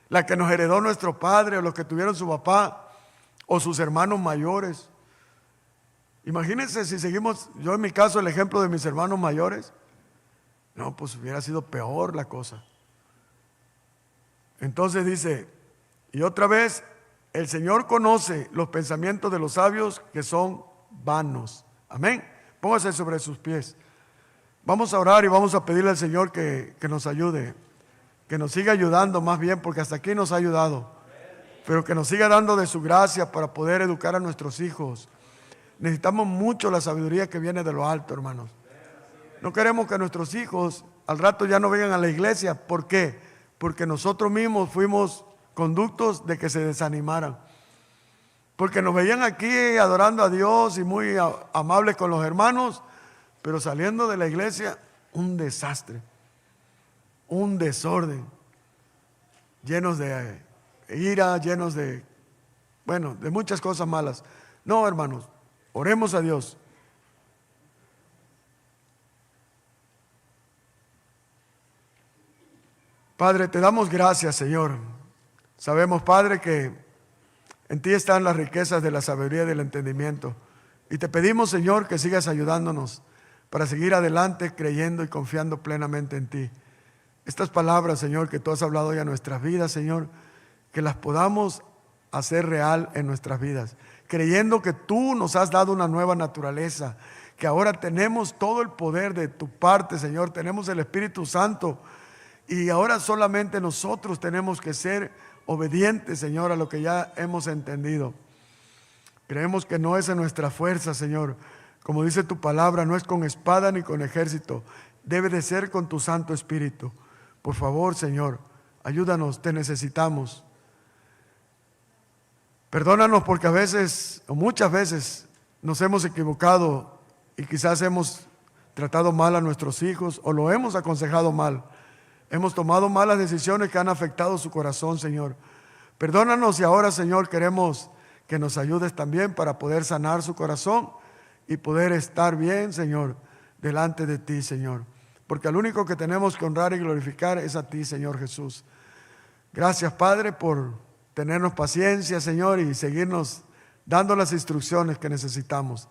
la que nos heredó nuestro padre, o los que tuvieron su papá, o sus hermanos mayores. Imagínense si seguimos, yo en mi caso, el ejemplo de mis hermanos mayores, no, pues hubiera sido peor la cosa. Entonces dice, y otra vez, el Señor conoce los pensamientos de los sabios que son vanos. Amén. Póngase sobre sus pies. Vamos a orar y vamos a pedirle al Señor que nos ayude, que nos siga ayudando más bien, porque hasta aquí nos ha ayudado, pero que nos siga dando de su gracia para poder educar a nuestros hijos. Necesitamos mucho la sabiduría que viene de lo alto, hermanos. No queremos que nuestros hijos al rato ya no vengan a la iglesia. ¿Por qué? Porque nosotros mismos fuimos conductos de que se desanimaran. Porque nos veían aquí adorando a Dios y muy amables con los hermanos, pero saliendo de la iglesia, un desastre, un desorden, llenos de ira, llenos de, de muchas cosas malas. No, hermanos, oremos a Dios. Padre, te damos gracias, Señor. Sabemos, Padre, que en ti están las riquezas de la sabiduría y del entendimiento. Y te pedimos, Señor, que sigas ayudándonos para seguir adelante creyendo y confiando plenamente en ti. Estas palabras, Señor, que tú has hablado hoy a nuestras vidas, Señor, que las podamos hacer real en nuestras vidas, creyendo que tú nos has dado una nueva naturaleza, que ahora tenemos todo el poder de tu parte, Señor, tenemos el Espíritu Santo, y ahora solamente nosotros tenemos que ser obedientes, Señor, a lo que ya hemos entendido. Creemos que no es en nuestra fuerza, Señor. Como dice tu palabra, no es con espada ni con ejército. Debe de ser con tu Santo Espíritu. Por favor, Señor, ayúdanos, te necesitamos. Perdónanos porque a veces, o muchas veces, nos hemos equivocado y quizás hemos tratado mal a nuestros hijos o lo hemos aconsejado mal. Hemos tomado malas decisiones que han afectado su corazón, Señor. Perdónanos y ahora, Señor, queremos que nos ayudes también para poder sanar su corazón y poder estar bien, Señor, delante de ti, Señor. Porque al único que tenemos que honrar y glorificar es a ti, Señor Jesús. Gracias, Padre, por tenernos paciencia, Señor, y seguirnos dando las instrucciones que necesitamos.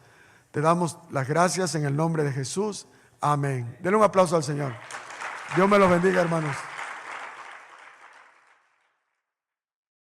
Te damos las gracias en el nombre de Jesús. Amén. Denle un aplauso al Señor. Dios me los bendiga, hermanos.